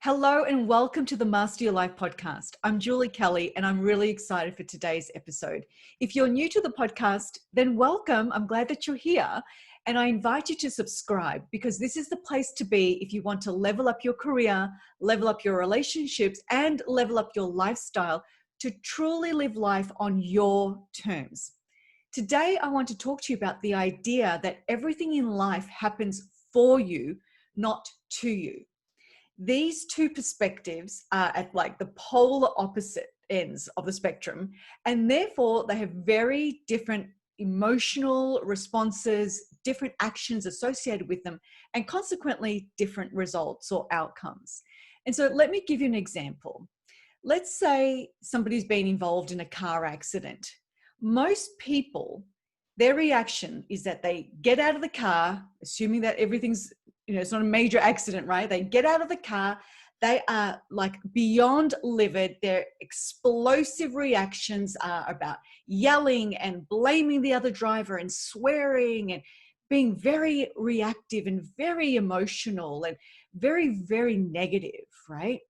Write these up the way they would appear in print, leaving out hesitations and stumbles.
Hello and welcome to the Master Your Life podcast. I'm Julie Kelly and I'm really excited for today's episode. If you're new to the podcast, then welcome. I'm glad that you're here and I invite you to subscribe because this is the place to be if you want to level up your career, level up your relationships and level up your lifestyle to truly live life on your terms. Today, I want to talk to you about the idea that everything in life happens for you, not to you. These two perspectives are at like the polar opposite ends of the spectrum, and therefore they have very different emotional responses, different actions associated with them, and consequently different results or outcomes. And so let me give you an example. Let's say somebody's been involved in a car accident. Most people, their reaction is that they get out of the car, assuming that everything's, it's not a major accident, right? They get out of the car. They are like beyond livid. Their explosive reactions are about yelling and blaming the other driver and swearing and being very reactive and very emotional and very, very negative, right?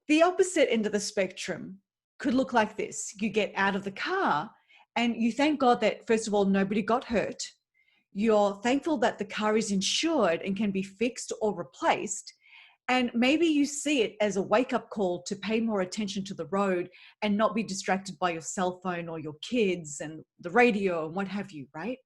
The opposite end of the spectrum could look like this. You get out of the car and you thank God that, first of all, nobody got hurt. You're thankful that the car is insured and can be fixed or replaced. And maybe you see it as a wake-up call to pay more attention to the road and not be distracted by your cell phone or your kids and the radio and what have you, right?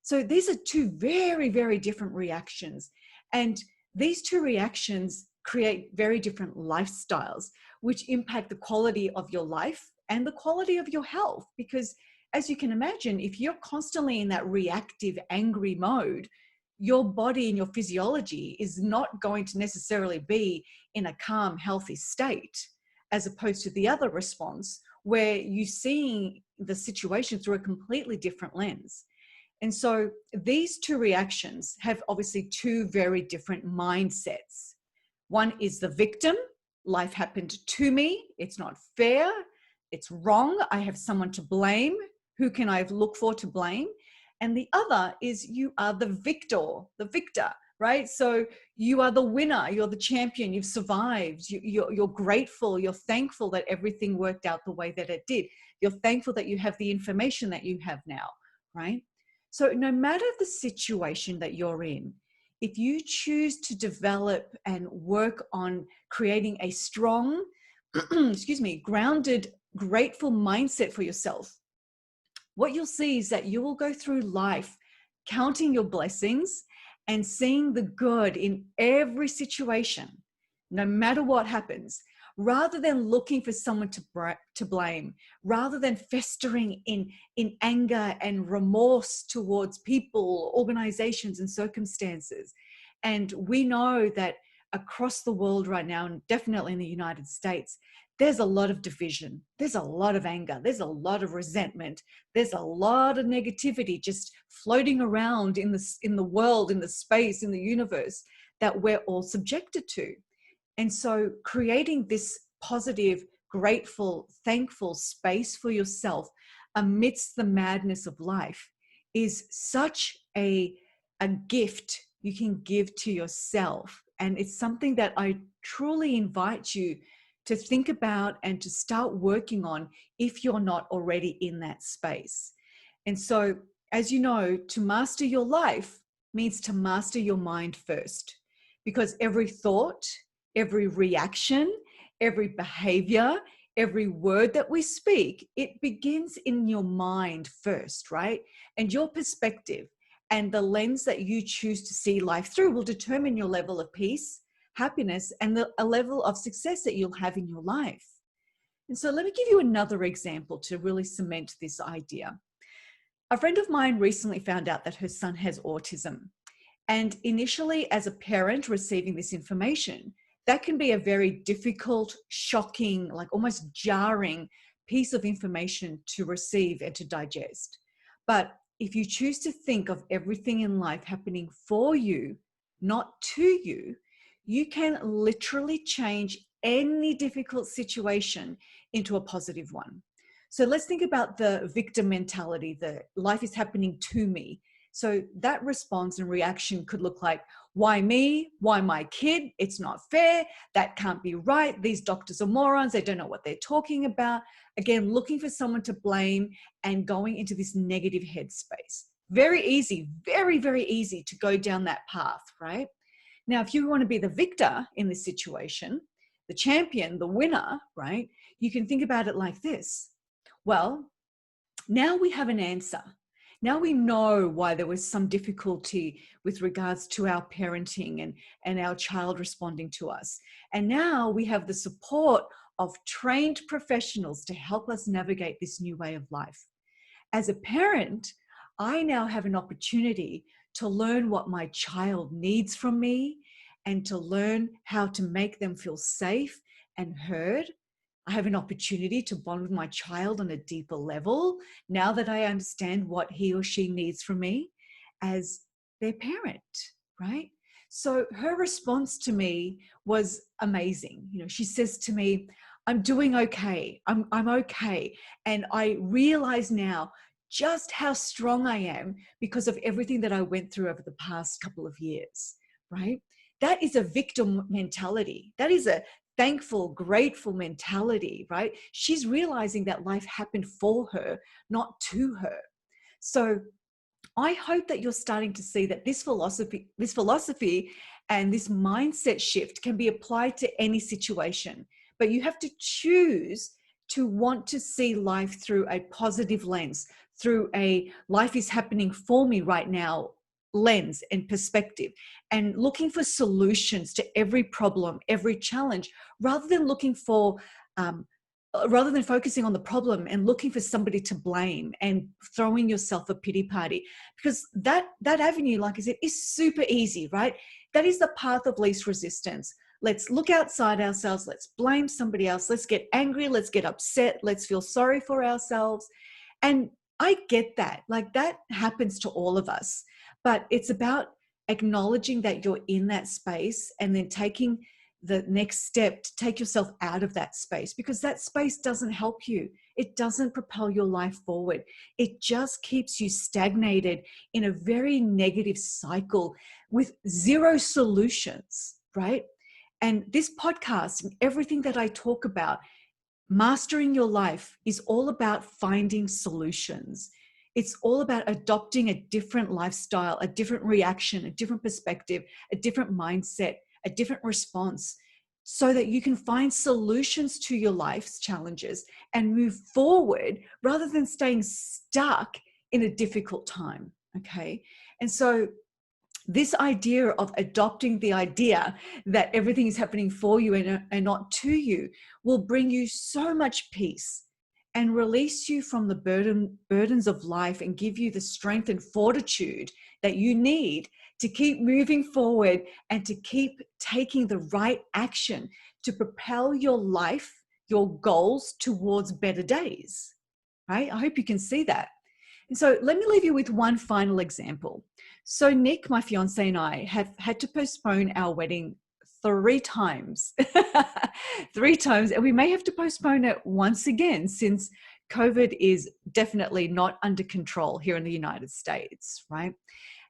So these are two very, very different reactions. And these two reactions create very different lifestyles, which impact the quality of your life and the quality of your health. Because as you can imagine, if you're constantly in that reactive, angry mode, your body and your physiology is not going to necessarily be in a calm, healthy state, as opposed to the other response where you're seeing the situation through a completely different lens. And so these two reactions have obviously two very different mindsets. One is the victim. Life happened to me. It's not fair. It's wrong. I have someone to blame. Who can I look for to blame? And the other is you are the victor, right? So you are the winner. You're the champion. You've survived. You're grateful. You're thankful that everything worked out the way that it did. You're thankful that you have the information that you have now, right? So no matter the situation that you're in, if you choose to develop and work on creating a strong, grounded, grateful mindset for yourself, what you'll see is that you will go through life counting your blessings and seeing the good in every situation, no matter what happens, rather than looking for someone to blame, rather than festering in anger and remorse towards people, organizations, and circumstances. And we know that across the world right now, and definitely in the United States, there's a lot of division. There's a lot of anger. There's a lot of resentment. There's a lot of negativity just floating around in the world, in the space, in the universe that we're all subjected to. And so creating this positive, grateful, thankful space for yourself amidst the madness of life is such a gift you can give to yourself. And it's something that I truly invite you to think about and to start working on if you're not already in that space. And so, as you know, to master your life means to master your mind first, because every thought, every reaction, every behavior, every word that we speak, it begins in your mind first, right? And your perspective and the lens that you choose to see life through will determine your level of peace, happiness, and a level of success that you'll have in your life. And so let me give you another example to really cement this idea. A friend of mine recently found out that her son has autism. And initially, as a parent receiving this information, that can be a very difficult, shocking, like almost jarring piece of information to receive and to digest. But if you choose to think of everything in life happening for you, not to you, you can literally change any difficult situation into a positive one. So let's think about the victim mentality, the life is happening to me. So that response and reaction could look like, why me? Why my kid? It's not fair. That can't be right. These doctors are morons. They don't know what they're talking about. Again, looking for someone to blame and going into this negative headspace. Very easy, very, very easy to go down that path, right? Now, if you want to be the victor in this situation, the champion, the winner, right? You can think about it like this. Well, now we have an answer. Now we know why there was some difficulty with regards to our parenting and our child responding to us. And now we have the support of trained professionals to help us navigate this new way of life. As a parent, I now have an opportunity to learn what my child needs from me and to learn how to make them feel safe and heard. I have an opportunity to bond with my child on a deeper level now that I understand what he or she needs from me as their parent, right? So her response to me was amazing. You know, she says to me, I'm doing okay. I'm okay. And I realize now just how strong I am because of everything that I went through over the past couple of years, right? That is a victim mentality. That is a thankful, grateful mentality, right? She's realizing that life happened for her, not to her. So I hope that you're starting to see that this philosophy and this mindset shift can be applied to any situation, but you have to choose to want to see life through a positive lens, through a life is happening for me right now lens and perspective, and looking for solutions to every problem, every challenge, rather than looking for rather than focusing on the problem and looking for somebody to blame and throwing yourself a pity party, because that avenue, like I said, is super easy, right? That is the path of least resistance. Let's look outside ourselves. Let's blame somebody else. Let's get angry. Let's get upset. Let's feel sorry for ourselves. And I get that. Like, that happens to all of us. But it's about acknowledging that you're in that space and then taking the next step to take yourself out of that space, because that space doesn't help you. It doesn't propel your life forward. It just keeps you stagnated in a very negative cycle with zero solutions, right? And this podcast and everything that I talk about, mastering your life, is all about finding solutions. It's all about adopting a different lifestyle, a different reaction, a different perspective, a different mindset, a different response, so that you can find solutions to your life's challenges and move forward rather than staying stuck in a difficult time. Okay. And so this idea of adopting the idea that everything is happening for you and not to you will bring you so much peace and release you from the burdens of life and give you the strength and fortitude that you need to keep moving forward and to keep taking the right action to propel your life, your goals towards better days, right? I hope you can see that. And so let me leave you with one final example. So Nick, my fiance, and I have had to postpone our wedding 3 times. 3 times. And we may have to postpone it once again, since COVID is definitely not under control here in the United States, right?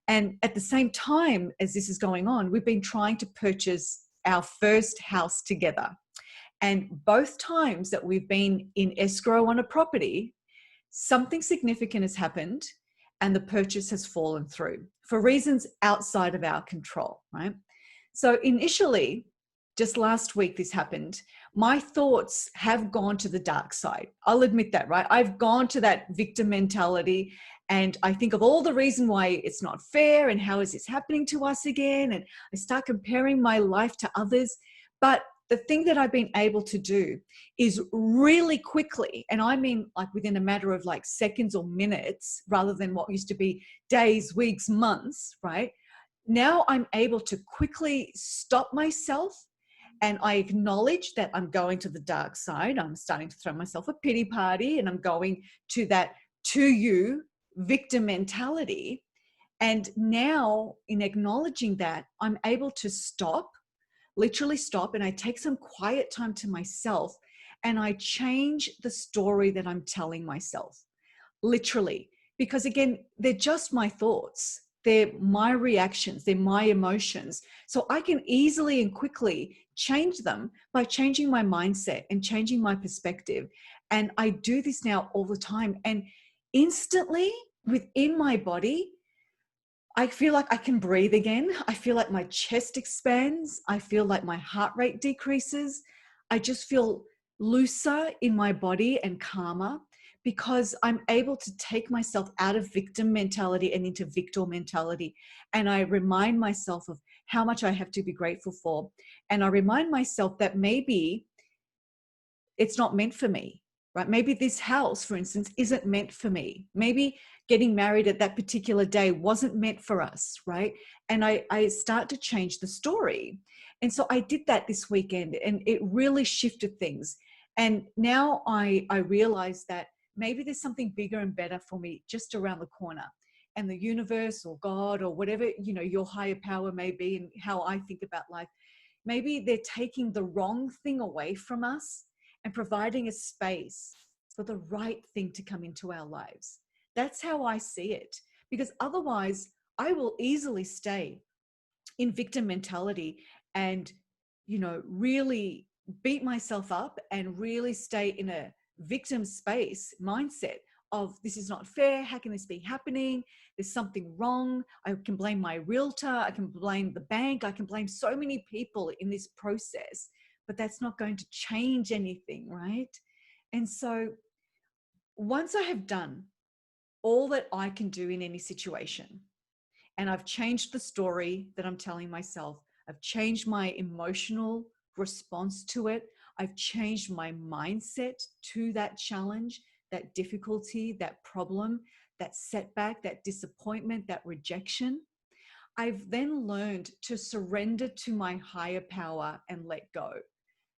And at the same time as this is going on, we've been trying to purchase our first house together. And both times that we've been in escrow on a property, something significant has happened and the purchase has fallen through for reasons outside of our control, right? So initially, just last week this happened, my thoughts have gone to the dark side. I'll admit that, right? I've gone to that victim mentality, and I think of all the reason why it's not fair and how is this happening to us again? And I start comparing my life to others. But the thing that I've been able to do is really quickly, and I mean like within a matter of like seconds or minutes, rather than what used to be days, weeks, months, right? Now I'm able to quickly stop myself, and I acknowledge that I'm going to the dark side. I'm starting to throw myself a pity party, and I'm going to that to you victim mentality. And now in acknowledging that, I'm able to stop, literally stop, and I take some quiet time to myself, and I change the story that I'm telling myself. Literally, because again, they're just my thoughts. They're my reactions. They're my emotions. So I can easily and quickly change them by changing my mindset and changing my perspective. And I do this now all the time. And instantly within my body, I feel like I can breathe again. I feel like my chest expands. I feel like my heart rate decreases. I just feel looser in my body and calmer because I'm able to take myself out of victim mentality and into victor mentality. And I remind myself of how much I have to be grateful for. And I remind myself that maybe it's not meant for me, right? Maybe this house, for instance, isn't meant for me. Maybe getting married at that particular day wasn't meant for us, right? And I start to change the story. And so I did that this weekend and it really shifted things. And now I realize that maybe there's something bigger and better for me just around the corner. And the universe or God or whatever, your higher power may be, and how I think about life, maybe they're taking the wrong thing away from us and providing a space for the right thing to come into our lives. That's how I see it. Because otherwise, I will easily stay in victim mentality and, really beat myself up and really stay in a victim space mindset of this is not fair. How can this be happening? There's something wrong. I can blame my realtor. I can blame the bank. I can blame so many people in this process, but that's not going to change anything, right? And so once I have done all that I can do in any situation, and I've changed the story that I'm telling myself, I've changed my emotional response to it, I've changed my mindset to that challenge, that difficulty, that problem, that setback, that disappointment, that rejection. I've then learned to surrender to my higher power and let go.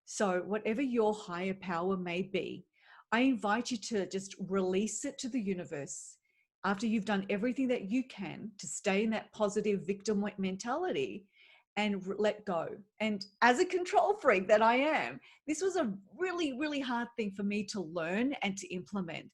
So whatever your higher power may be, I invite you to just release it to the universe after you've done everything that you can to stay in that positive victim mentality and let go. And as a control freak that I am, this was a really, really hard thing for me to learn and to implement.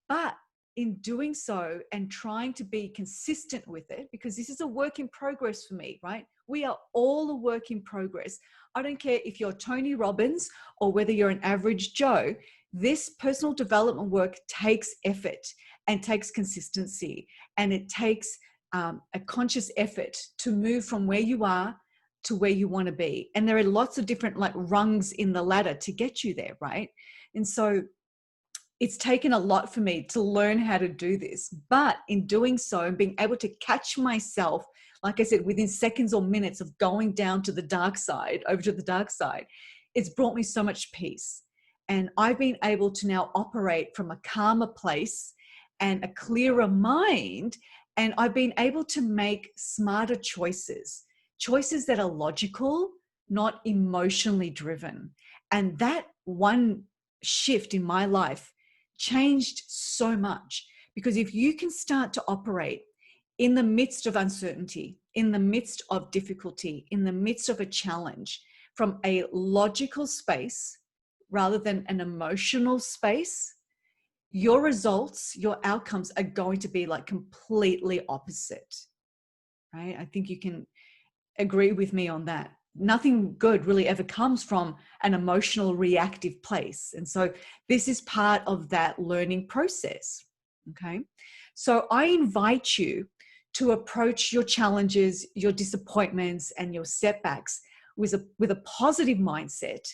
But in doing so and trying to be consistent with it, because this is a work in progress for me, right? We are all a work in progress. I don't care if you're Tony Robbins or whether you're an average Joe, this personal development work takes effort and takes consistency, and it takes a conscious effort to move from where you are to where you want to be. And there are lots of different rungs in the ladder to get you there, right? And so it's taken a lot for me to learn how to do this. But in doing so and being able to catch myself, like I said, within seconds or minutes of going down to the dark side, over to the dark side, it's brought me so much peace. And I've been able to now operate from a calmer place and a clearer mind. And I've been able to make smarter choices that are logical, not emotionally driven. And that one shift in my life changed so much, because if you can start to operate in the midst of uncertainty, in the midst of difficulty, in the midst of a challenge from a logical space rather than an emotional space, your results, your outcomes are going to be completely opposite, right? I think you can agree with me on that. Nothing good really ever comes from an emotional reactive place. And so this is part of that learning process. Okay. So I invite you to approach your challenges, your disappointments, and your setbacks with a positive mindset,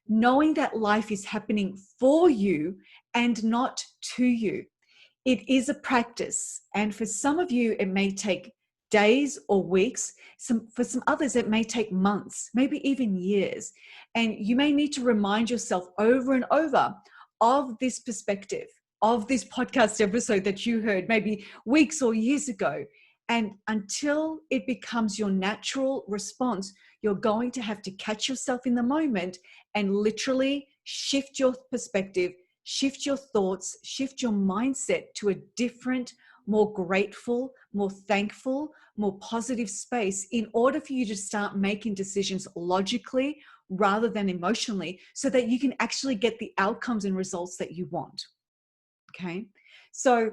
knowing that life is happening for you and not to you. It is a practice. And for some of you, it may take days or weeks. For some others, it may take months, maybe even years. And you may need to remind yourself over and over of this perspective, of this podcast episode that you heard maybe weeks or years ago. And until it becomes your natural response, you're going to have to catch yourself in the moment and literally shift your perspective, shift your thoughts, shift your mindset to a different, more grateful, more thankful, more positive space in order for you to start making decisions logically rather than emotionally, so that you can actually get the outcomes and results that you want. Okay. So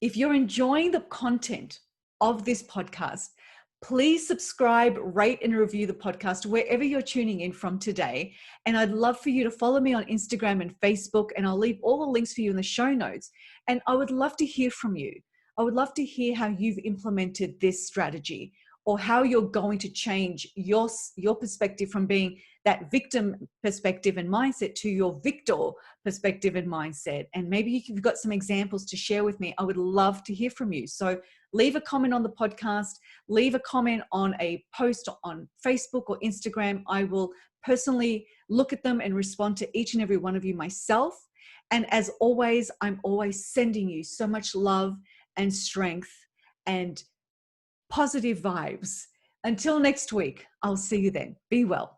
If you're enjoying the content of this podcast, please subscribe, rate, and review the podcast wherever you're tuning in from today. And I'd love for you to follow me on Instagram and Facebook, and I'll leave all the links for you in the show notes. And I would love to hear from you. I would love to hear how you've implemented this strategy, or how you're going to change your perspective from being that victim perspective and mindset to your victor perspective and mindset. And maybe you've got some examples to share with me. I would love to hear from you. So leave a comment on the podcast, leave a comment on a post on Facebook or Instagram. I will personally look at them and respond to each and every one of you myself. And as always, I'm always sending you so much love and strength and positive vibes. Until next week, I'll see you then. Be well.